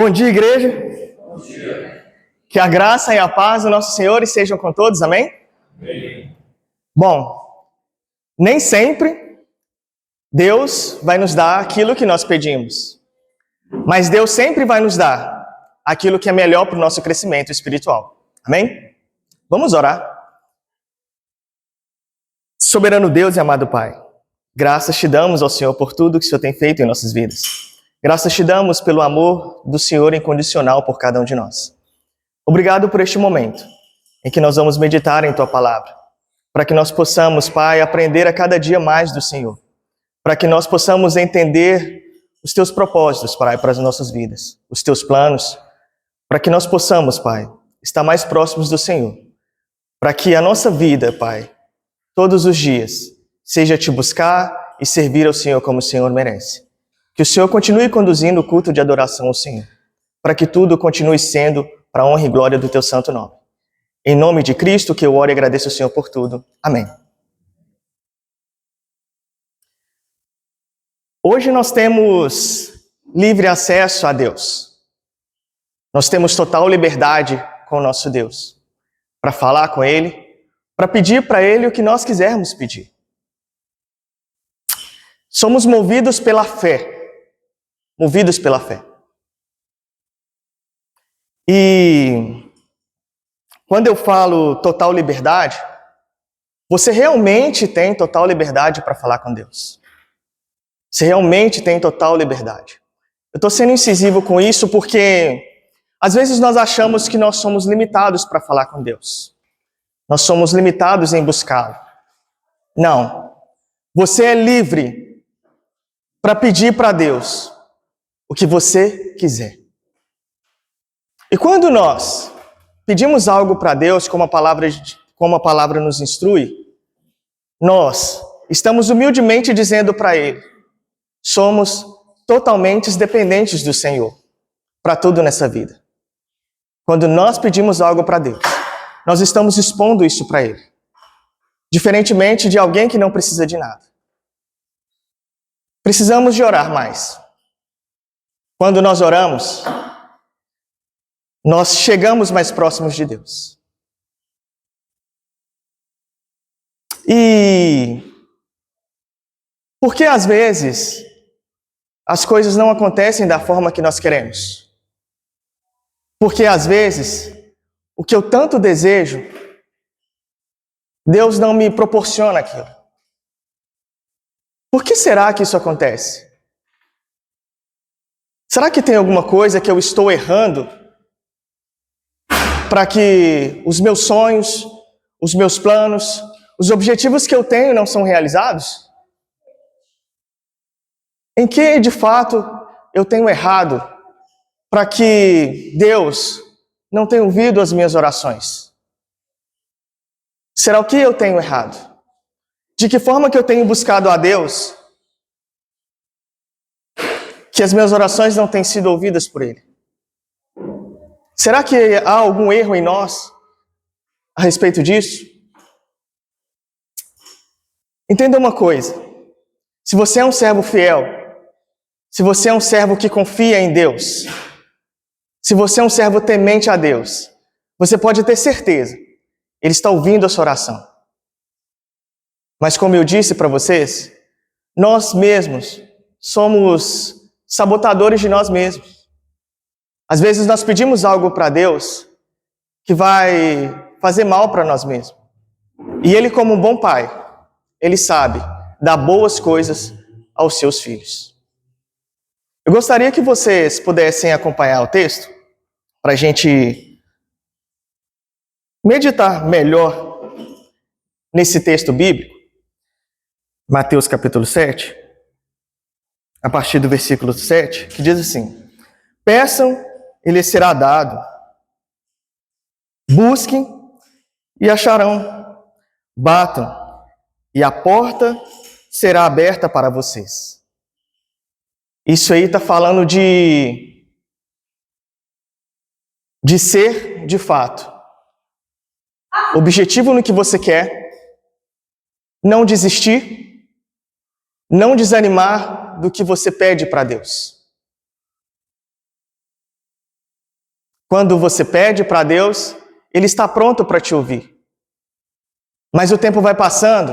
Bom dia, igreja. Bom dia. Que a graça e a paz do nosso Senhor estejam com todos, amém? Amém. Bom, nem sempre Deus vai nos dar aquilo que nós pedimos, mas Deus sempre vai nos dar aquilo que é melhor para o nosso crescimento espiritual, amém? Vamos orar. Soberano Deus e amado Pai, graças te damos ao Senhor por tudo que o Senhor tem feito em nossas vidas. Graças te damos pelo amor do Senhor incondicional por cada um de nós. Obrigado por este momento em que nós vamos meditar em Tua Palavra, para que nós possamos, Pai, aprender a cada dia mais do Senhor, para que nós possamos entender os Teus propósitos, Pai, para as nossas vidas, os Teus planos, para que nós possamos, Pai, estar mais próximos do Senhor, para que a nossa vida, Pai, todos os dias, seja Te buscar e servir ao Senhor como o Senhor merece. Que o Senhor continue conduzindo o culto de adoração ao Senhor, para que tudo continue sendo para a honra e glória do Teu santo nome. Em nome de Cristo que eu oro e agradeço ao Senhor por tudo. Amém. Hoje nós temos livre acesso a Deus. Nós temos total liberdade com o nosso Deus, para falar com Ele, para pedir para Ele o que nós quisermos pedir. Somos movidos pela fé. Movidos pela fé. E quando eu falo total liberdade, você realmente tem total liberdade para falar com Deus. Você realmente tem total liberdade. Eu estou sendo incisivo com isso porque às vezes nós achamos que nós somos limitados para falar com Deus. Nós somos limitados em buscá-lo. Não. Você é livre para pedir para Deus o que você quiser. E quando nós pedimos algo para Deus, como a palavra nos instrui, nós estamos humildemente dizendo para Ele, somos totalmente dependentes do Senhor para tudo nessa vida. Quando nós pedimos algo para Deus, nós estamos expondo isso para Ele, diferentemente de alguém que não precisa de nada. Precisamos de orar mais. Quando nós oramos, nós chegamos mais próximos de Deus. E porque às vezes as coisas não acontecem da forma que nós queremos. Porque às vezes o que eu tanto desejo, Deus não me proporciona aquilo. Por que será que isso acontece? Será que tem alguma coisa que eu estou errando para que os meus sonhos, os meus planos, os objetivos que eu tenho não são realizados? Em que, de fato, eu tenho errado para que Deus não tenha ouvido as minhas orações? Será o que eu tenho errado? De que forma que eu tenho buscado a Deus que as minhas orações não têm sido ouvidas por Ele? Será que há algum erro em nós a respeito disso? Entenda uma coisa. Se você é um servo fiel, se você é um servo que confia em Deus, se você é um servo temente a Deus, você pode ter certeza, Ele está ouvindo a sua oração. Mas como eu disse para vocês, nós mesmos somos sabotadores de nós mesmos. Às vezes nós pedimos algo para Deus que vai fazer mal para nós mesmos. E Ele, como um bom pai, Ele sabe dar boas coisas aos seus filhos. Eu gostaria que vocês pudessem acompanhar o texto para a gente meditar melhor nesse texto bíblico. Mateus capítulo 7, a partir do versículo 7, que diz assim: peçam e lhes será dado, busquem e acharão, batam e a porta será aberta para vocês. Isso aí está falando de ser de fato objetivo no que você quer, não desistir, não desanimar do que você pede para Deus. Quando você pede para Deus, Ele está pronto para te ouvir. Mas o tempo vai passando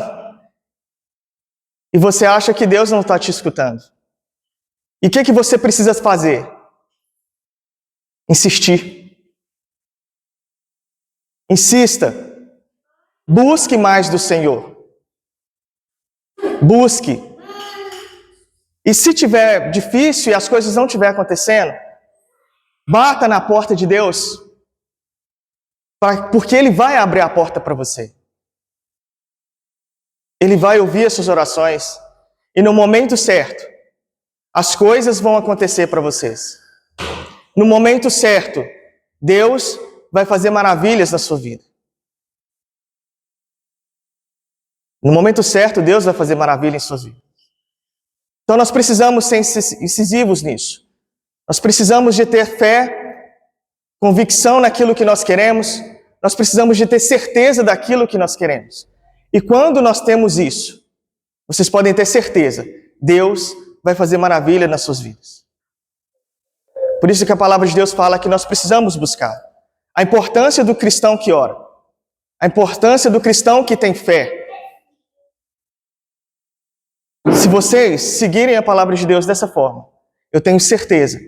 e você acha que Deus não está te escutando. E o que você precisa fazer? Insistir. Insista. Busque mais do Senhor. Busque. E se tiver difícil e as coisas não estiverem acontecendo, bata na porta de Deus, porque Ele vai abrir a porta para você. Ele vai ouvir as suas orações e no momento certo, as coisas vão acontecer para vocês. No momento certo, Deus vai fazer maravilhas na sua vida. No momento certo, Deus vai fazer maravilha em suas vidas. Então nós precisamos ser incisivos nisso. Nós precisamos de ter fé, convicção naquilo que nós queremos. Nós precisamos de ter certeza daquilo que nós queremos. E quando nós temos isso, vocês podem ter certeza, Deus vai fazer maravilha nas suas vidas. Por isso que a palavra de Deus fala que nós precisamos buscar. A importância do cristão que ora. A importância do cristão que tem fé. Se vocês seguirem a palavra de Deus dessa forma, eu tenho certeza,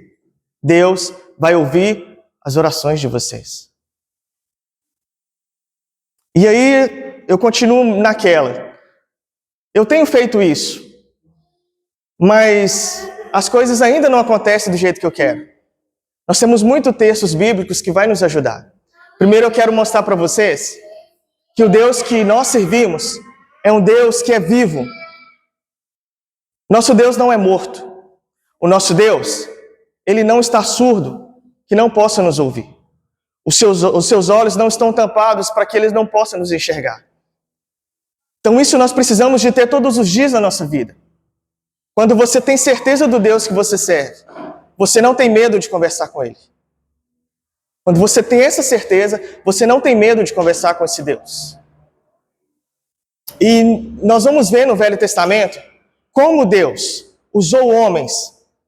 Deus vai ouvir as orações de vocês. E aí, eu continuo naquela. Eu tenho feito isso, mas as coisas ainda não acontecem do jeito que eu quero. Nós temos muitos textos bíblicos que vai nos ajudar. Primeiro eu quero mostrar para vocês que o Deus que nós servimos é um Deus que é vivo. Nosso Deus não é morto. O nosso Deus, Ele não está surdo, que não possa nos ouvir. Os seus olhos não estão tampados para que Ele não possa nos enxergar. Então isso nós precisamos de ter todos os dias na nossa vida. Quando você tem certeza do Deus que você serve, você não tem medo de conversar com Ele. Quando você tem essa certeza, você não tem medo de conversar com esse Deus. E nós vamos ver no Velho Testamento como Deus usou homens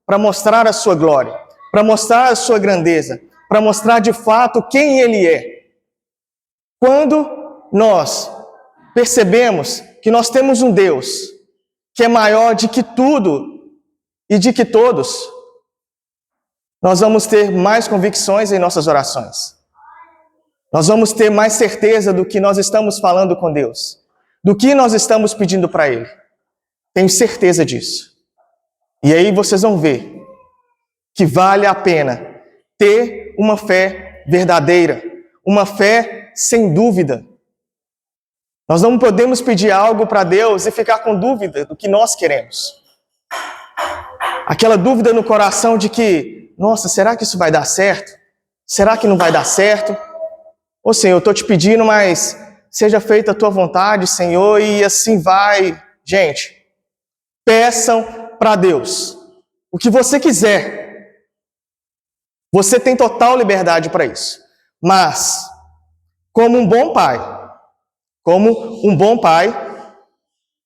para mostrar a sua glória, para mostrar a sua grandeza, para mostrar de fato quem Ele é. Quando nós percebemos que nós temos um Deus que é maior de que tudo e de que todos, nós vamos ter mais convicções em nossas orações. Nós vamos ter mais certeza do que nós estamos falando com Deus, do que nós estamos pedindo para Ele. Tenho certeza disso. E aí vocês vão ver que vale a pena ter uma fé verdadeira, uma fé sem dúvida. Nós não podemos pedir algo para Deus e ficar com dúvida do que nós queremos. Aquela dúvida no coração de que, nossa, será que isso vai dar certo? Será que não vai dar certo? Ô Senhor, eu estou te pedindo, mas seja feita a tua vontade, Senhor, e assim vai. Gente, peçam para Deus o que você quiser. Você tem total liberdade para isso. Mas, como um bom pai,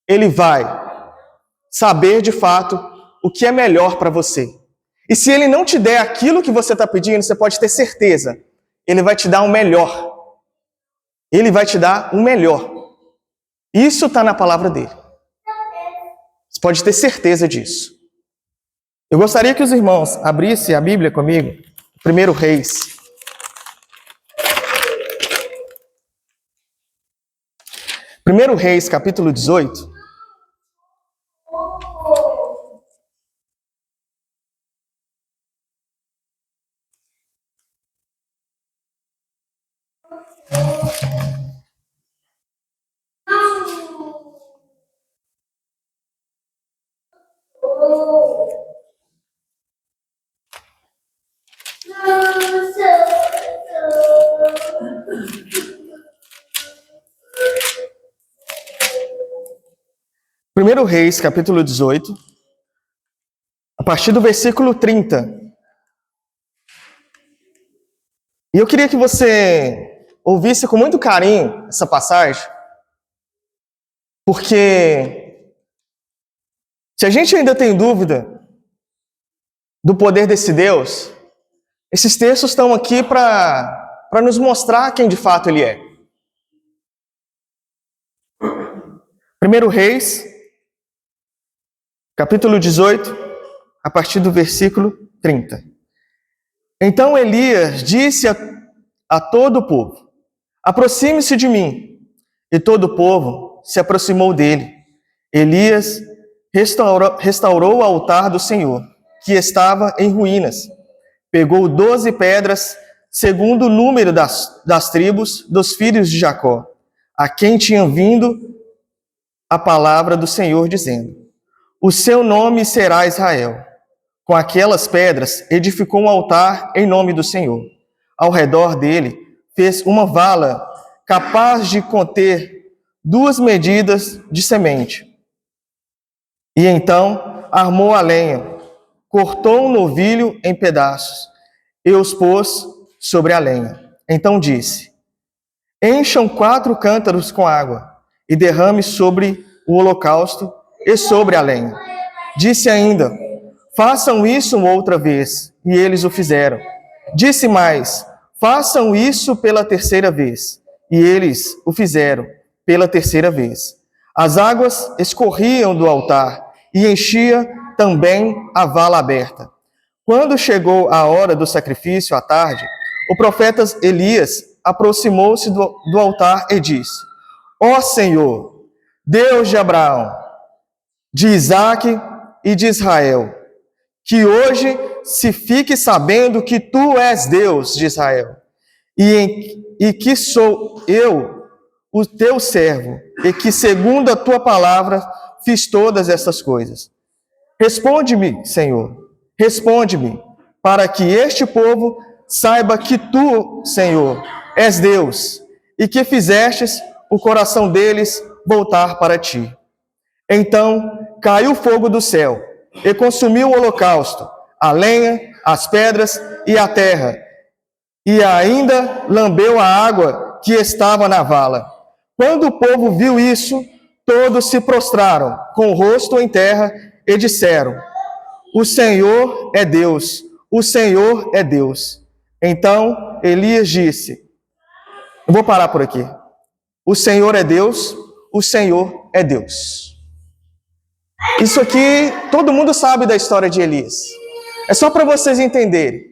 Ele vai saber de fato o que é melhor para você. E se Ele não te der aquilo que você está pedindo, você pode ter certeza, Ele vai te dar o melhor. Ele vai te dar o melhor. Isso está na palavra dele. Você pode ter certeza disso. Eu gostaria que os irmãos abrissem a Bíblia comigo, 1 Reis. 1 Reis, capítulo 18. Primeiro Reis, capítulo 18, a partir do versículo 30. E eu queria que você ouvisse com muito carinho essa passagem, porque se a gente ainda tem dúvida do poder desse Deus, Esses textos estão aqui para nos mostrar quem de fato ele é. 1 Reis, capítulo 18, a partir do versículo 30. Então Elias disse a todo o povo: aproxime-se de mim. E todo o povo se aproximou dele. Elias restaurou o altar do Senhor, que estava em ruínas. Pegou 12 pedras, segundo o número das tribos dos filhos de Jacó, a quem tinha vindo a palavra do Senhor, dizendo: o seu nome será Israel. Com aquelas pedras edificou um altar em nome do Senhor. Ao redor dele fez uma vala capaz de conter 2 medidas de semente. E então armou a lenha, cortou um novilho em pedaços e os pôs sobre a lenha. Então disse: encham 4 cântaros com água e derrame sobre o holocausto e sobre a lenha. Disse ainda: façam isso outra vez. E eles o fizeram. Disse mais: façam isso pela 3ª vez. E eles o fizeram pela 3ª vez. As águas escorriam do altar e enchia também a vala aberta. Quando chegou a hora do sacrifício, à tarde, o profeta Elias aproximou-se do altar e disse: ó Senhor, Deus de Abraão, de Isaque e de Israel, que hoje se fique sabendo que tu és Deus de Israel, e que sou eu, o teu servo, e que segundo a tua palavra fiz todas estas coisas. Responde-me, Senhor, responde-me, para que este povo saiba que tu, Senhor, és Deus, e que fizestes o coração deles voltar para ti. Então caiu fogo do céu e consumiu o holocausto, a lenha, as pedras e a terra, e ainda lambeu a água que estava na vala. Quando o povo viu isso, todos se prostraram com o rosto em terra e disseram: o Senhor é Deus, o Senhor é Deus. Então Elias disse: eu vou parar por aqui. O Senhor é Deus, o Senhor é Deus. Isso aqui, todo mundo sabe da história de Elias. É só para vocês entenderem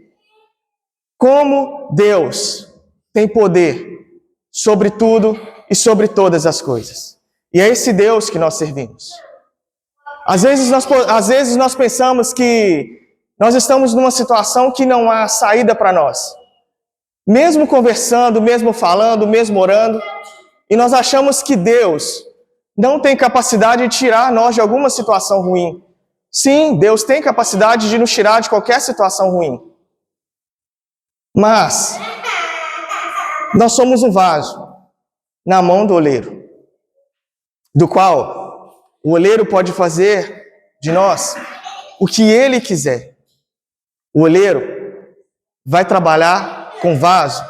como Deus tem poder sobre tudo e sobre todas as coisas. E é esse Deus que nós servimos. Às vezes nós pensamos que nós estamos numa situação que não há saída para nós. Mesmo conversando, mesmo falando, mesmo orando, e nós achamos que Deus não tem capacidade de tirar nós de alguma situação ruim. Sim, Deus tem capacidade de nos tirar de qualquer situação ruim. Mas nós somos um vaso na mão do oleiro, do qual o oleiro pode fazer de nós o que ele quiser. O oleiro vai trabalhar com o vaso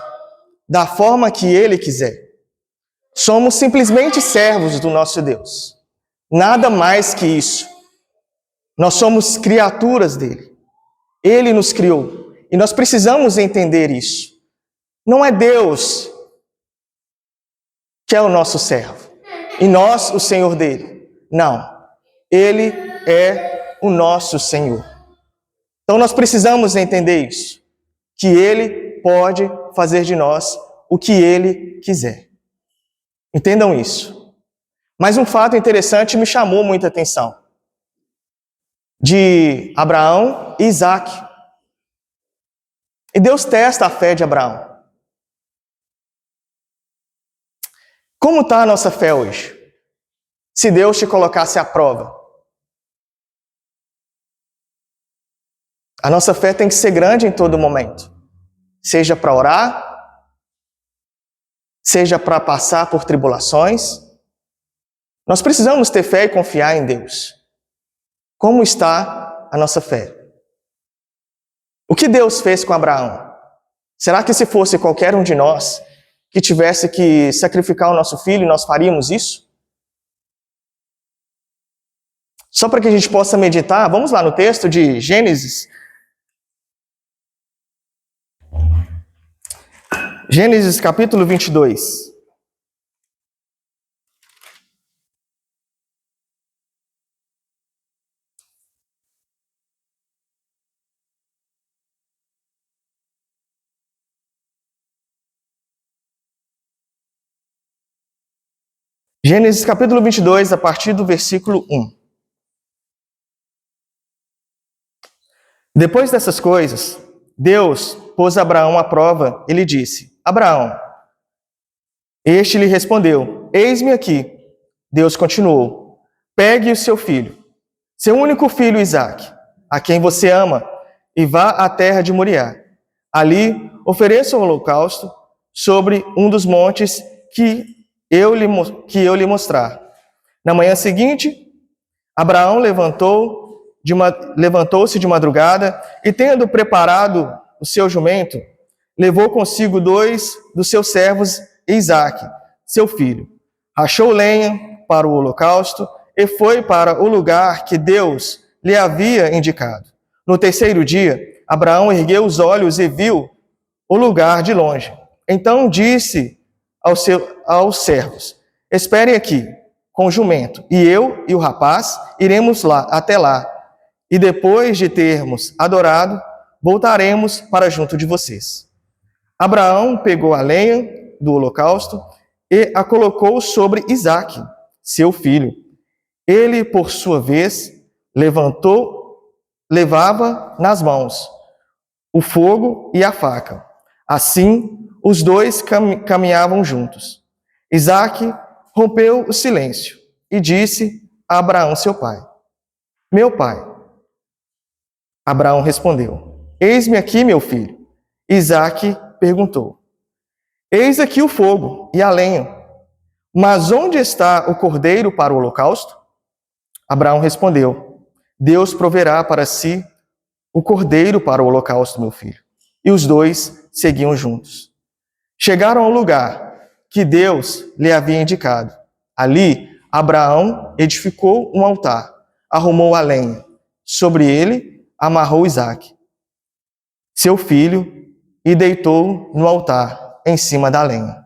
da forma que ele quiser. Somos simplesmente servos do nosso Deus. Nada mais que isso. Nós somos criaturas dele. Ele nos criou. E nós precisamos entender isso. Não é Deus que é o nosso servo. E nós, o Senhor dele. Não. Ele é o nosso Senhor. Então nós precisamos entender isso. Que ele pode fazer de nós o que ele quiser. Entendam isso. Mas um fato interessante me chamou muita atenção. De Abraão e Isaque. E Deus testa a fé de Abraão. Como está a nossa fé hoje? Se Deus te colocasse à prova. A nossa fé tem que ser grande em todo momento. Seja para orar, seja para passar por tribulações. Nós precisamos ter fé e confiar em Deus. Como está a nossa fé? O que Deus fez com Abraão? Será que se fosse qualquer um de nós que tivesse que sacrificar o nosso filho, nós faríamos isso? Só para que a gente possa meditar, vamos lá no texto de Gênesis, Gênesis capítulo 22. Gênesis capítulo 22, a partir do versículo 1. Depois dessas coisas, Deus pôs Abraão à prova e lhe disse: Abraão. Este lhe respondeu: Eis-me aqui. Deus continuou: Pegue o seu filho, seu único filho Isaque, a quem você ama, e vá à terra de Moriá. Ali ofereça o holocausto sobre um dos montes que eu lhe mostrar. Na manhã seguinte, Abraão levantou-se de madrugada e, tendo preparado o seu jumento, levou consigo 2 dos seus servos e Isaque, seu filho. Rachou lenha para o holocausto e foi para o lugar que Deus lhe havia indicado. No terceiro dia, Abraão ergueu os olhos e viu o lugar de longe. Então disse aos servos: Esperem aqui com o jumento, e eu e o rapaz iremos até lá, e depois de termos adorado, voltaremos para junto de vocês. Abraão pegou a lenha do holocausto e a colocou sobre Isaque, seu filho. Ele, por sua vez, levava nas mãos o fogo e a faca. Assim, os dois caminhavam juntos. Isaque rompeu o silêncio e disse a Abraão, seu pai: Meu pai. Abraão respondeu: Eis-me aqui, meu filho. Isaque perguntou: Eis aqui o fogo e a lenha, mas onde está o cordeiro para o holocausto? Abraão respondeu: Deus proverá para si o cordeiro para o holocausto, meu filho. E os dois seguiam juntos. Chegaram ao lugar que Deus lhe havia indicado. Ali, Abraão edificou um altar, arrumou a lenha. Sobre ele, amarrou Isaque, seu filho, e deitou no altar, em cima da lenha.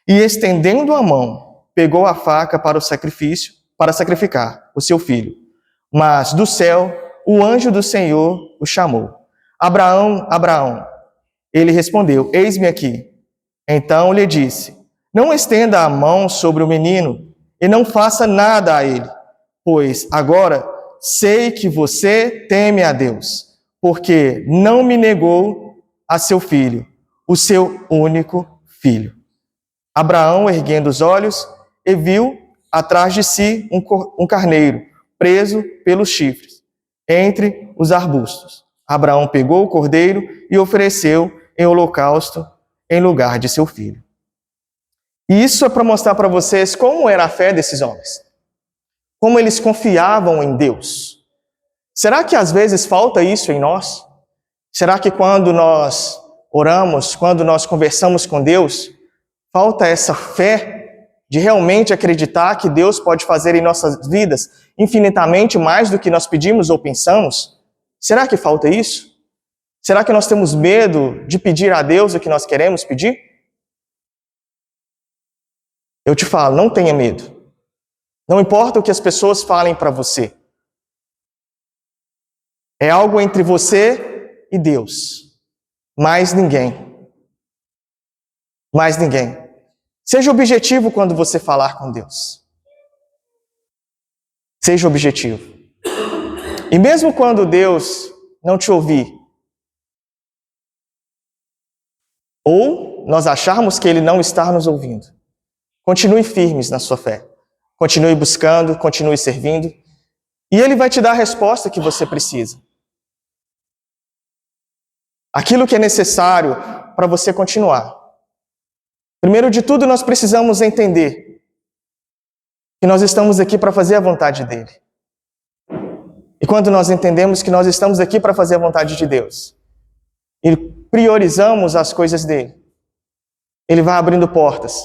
E, estendendo a mão, pegou a faca para o sacrifício, para sacrificar o seu filho. Mas, do céu, o anjo do Senhor o chamou: Abraão, Abraão. Ele respondeu: Eis-me aqui. Então lhe disse: Não estenda a mão sobre o menino e não faça nada a ele, pois agora sei que você teme a Deus, porque não me negou a seu filho, o seu único filho. Abraão, erguendo os olhos, e viu atrás de si um carneiro, preso pelos chifres, entre os arbustos. Abraão pegou o cordeiro e ofereceu em holocausto em lugar de seu filho. E isso é para mostrar para vocês como era a fé desses homens. Como eles confiavam em Deus. Será que às vezes falta isso em nós? Será que quando nós oramos, quando nós conversamos com Deus, falta essa fé de realmente acreditar que Deus pode fazer em nossas vidas infinitamente mais do que nós pedimos ou pensamos? Será que falta isso? Será que nós temos medo de pedir a Deus o que nós queremos pedir? Eu te falo, não tenha medo. Não importa o que as pessoas falem para você. É algo entre você e Deus. Mais ninguém. Mais ninguém. Seja objetivo quando você falar com Deus. Seja objetivo. E mesmo quando Deus não te ouvir, ou nós acharmos que Ele não está nos ouvindo, continue firmes na sua fé. Continue buscando, continue servindo, e Ele vai te dar a resposta que você precisa. Aquilo que é necessário para você continuar. Primeiro de tudo, nós precisamos entender que nós estamos aqui para fazer a vontade dEle. E quando nós entendemos que nós estamos aqui para fazer a vontade de Deus, e priorizamos as coisas dEle, Ele vai abrindo portas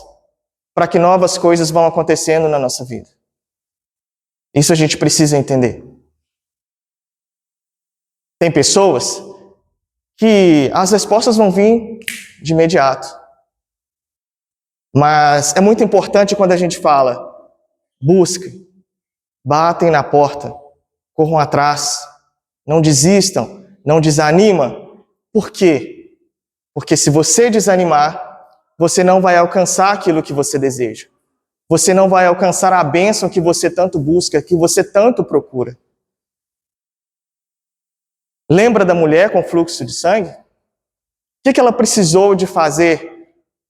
para que novas coisas vão acontecendo na nossa vida. Isso a gente precisa entender. Tem pessoas que as respostas vão vir de imediato. Mas é muito importante quando a gente fala, busquem, batem na porta, corram atrás, não desistam, não desanimam. Por quê? Porque se você desanimar, você não vai alcançar aquilo que você deseja. Você não vai alcançar a bênção que você tanto busca, que você tanto procura. Lembra da mulher com fluxo de sangue? O que ela precisou de fazer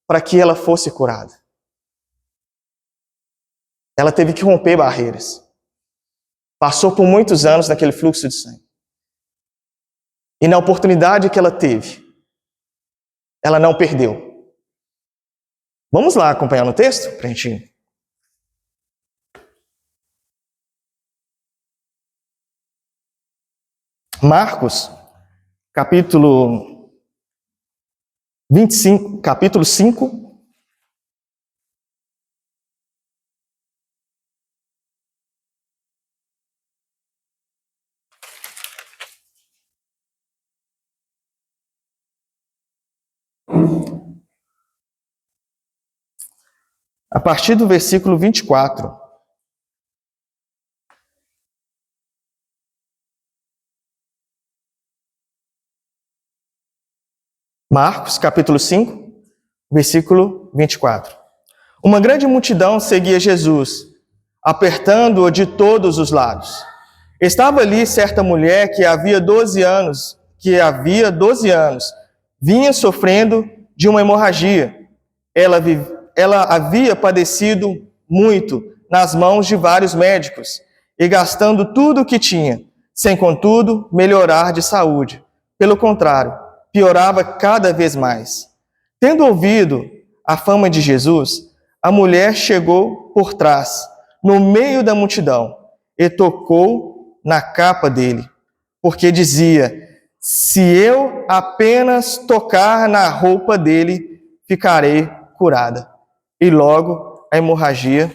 para que ela fosse curada? Ela teve que romper barreiras. Passou por muitos anos naquele fluxo de sangue. E na oportunidade que ela teve, ela não perdeu. Vamos lá acompanhar no texto para a gente ir. Marcos, capítulo 25, capítulo 5. A partir do versículo 24. Marcos, capítulo 5, versículo 24. Uma grande multidão seguia Jesus, apertando-o de todos os lados. Estava ali certa mulher que havia 12 anos, vinha sofrendo de uma hemorragia. Ela havia padecido muito nas mãos de vários médicos e gastando tudo o que tinha, sem contudo melhorar de saúde. Pelo contrário, piorava cada vez mais. Tendo ouvido a fama de Jesus, a mulher chegou por trás, no meio da multidão, e tocou na capa dele, porque dizia: se eu apenas tocar na roupa dele, ficarei curada. E logo a hemorragia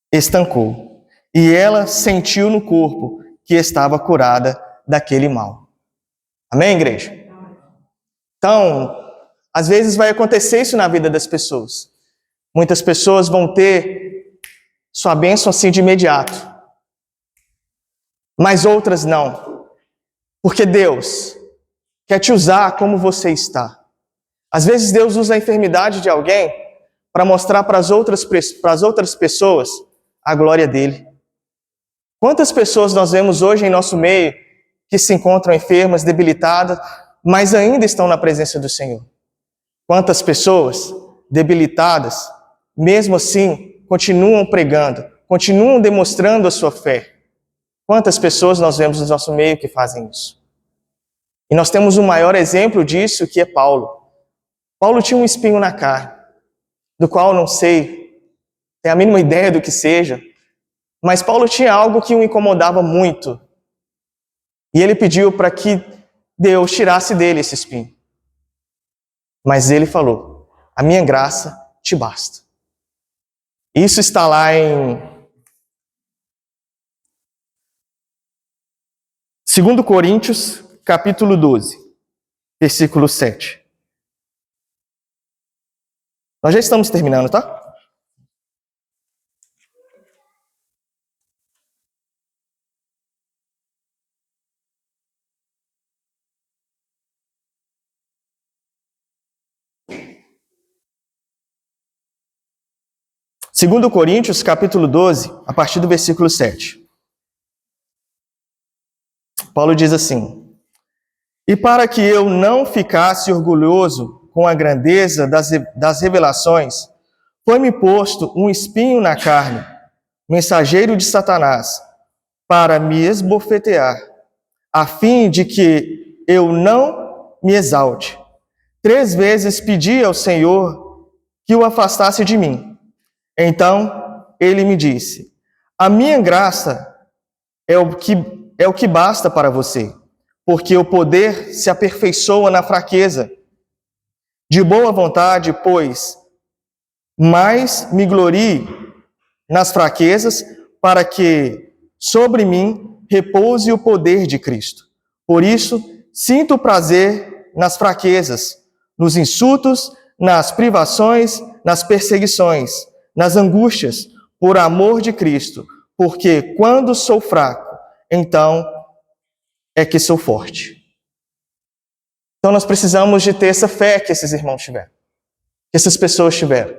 estancou, e ela sentiu no corpo que estava curada daquele mal. Amém, igreja? Então, às vezes vai acontecer isso na vida das pessoas. Muitas pessoas vão ter sua bênção assim de imediato, mas outras não. Porque Deus quer te usar como você está. Às vezes Deus usa a enfermidade de alguém para mostrar para as outras pessoas a glória dele. Quantas pessoas nós vemos hoje em nosso meio que se encontram enfermas, debilitadas, mas ainda estão na presença do Senhor? Quantas pessoas debilitadas, mesmo assim, continuam pregando, continuam demonstrando a sua fé? Quantas pessoas nós vemos no nosso meio que fazem isso? E nós temos o maior exemplo disso, que é Paulo. Paulo tinha um espinho na carne, do qual não sei, tenho a mínima ideia do que seja, mas Paulo tinha algo que o incomodava muito. E ele pediu para que Deus tirasse dele esse espinho. Mas ele falou: a minha graça te basta. Isso está lá em 2 Coríntios, capítulo 12, versículo 7. Nós já estamos terminando, tá? Segundo Coríntios, capítulo 12, a partir do versículo 7. Paulo diz assim: e para que eu não ficasse orgulhoso com a grandeza das revelações, foi-me posto um espinho na carne, mensageiro de Satanás, para me esbofetear, a fim de que eu não me exalte. 3 vezes pedi ao Senhor que o afastasse de mim. Então ele me disse: a minha graça é o que basta para você, porque o poder se aperfeiçoa na fraqueza. De boa vontade, pois, mais me glorie nas fraquezas, para que sobre mim repouse o poder de Cristo. Por isso, sinto prazer nas fraquezas, nos insultos, nas privações, nas perseguições, nas angústias, por amor de Cristo, porque quando sou fraco, então é que sou forte. Então nós precisamos de ter essa fé que esses irmãos tiveram, que essas pessoas tiveram.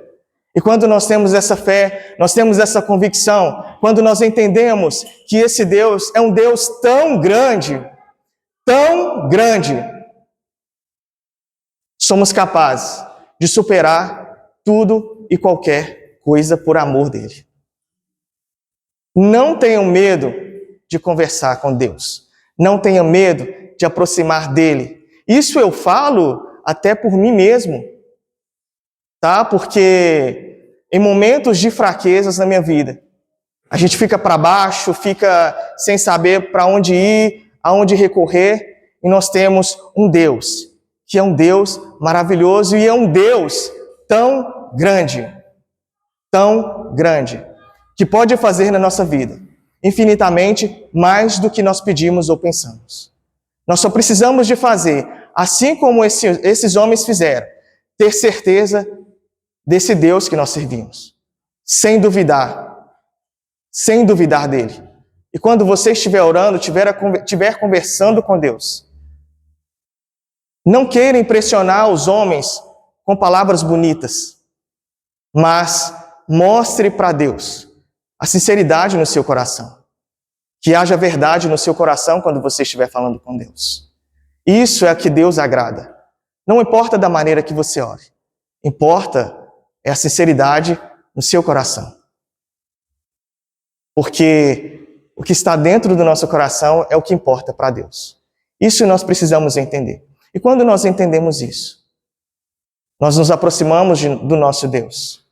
E quando nós temos essa fé, nós temos essa convicção, quando nós entendemos que esse Deus é um Deus tão grande, somos capazes de superar tudo e qualquer coisa por amor dele. Não tenham medo de conversar com Deus. Não tenham medo de aproximar dele. Isso eu falo até por mim mesmo, tá? Porque em momentos de fraquezas na minha vida, a gente fica para baixo, fica sem saber para onde ir, aonde recorrer, e nós temos um Deus, que é um Deus maravilhoso e é um Deus tão grande, que pode fazer na nossa vida infinitamente mais do que nós pedimos ou pensamos. Nós só precisamos de fazer, assim como esses homens fizeram, ter certeza desse Deus que nós servimos, sem duvidar dele. E quando você estiver orando, estiver conversando com Deus, não queira impressionar os homens com palavras bonitas, mas mostre para Deus a sinceridade no seu coração. Que haja verdade no seu coração quando você estiver falando com Deus. Isso é o que Deus agrada. Não importa da maneira que você ore. Importa é a sinceridade no seu coração. Porque o que está dentro do nosso coração é o que importa para Deus. Isso nós precisamos entender. E quando nós entendemos isso, nós nos aproximamos do nosso Deus.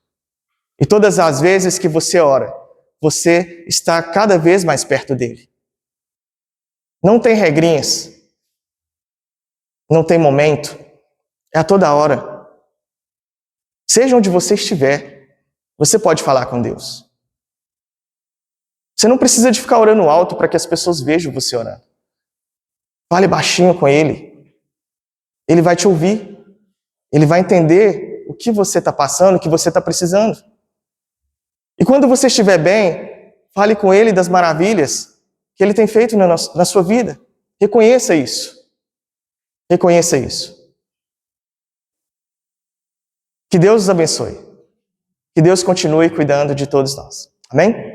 E todas as vezes que você ora, você está cada vez mais perto dele. Não tem regrinhas. Não tem momento. É a toda hora. Seja onde você estiver, você pode falar com Deus. Você não precisa de ficar orando alto para que as pessoas vejam você orando. Fale baixinho com ele. Ele vai te ouvir. Ele vai entender o que você está passando, o que você está precisando. E quando você estiver bem, fale com ele das maravilhas que ele tem feito na sua vida. Reconheça isso. Reconheça isso. Que Deus os abençoe. Que Deus continue cuidando de todos nós. Amém?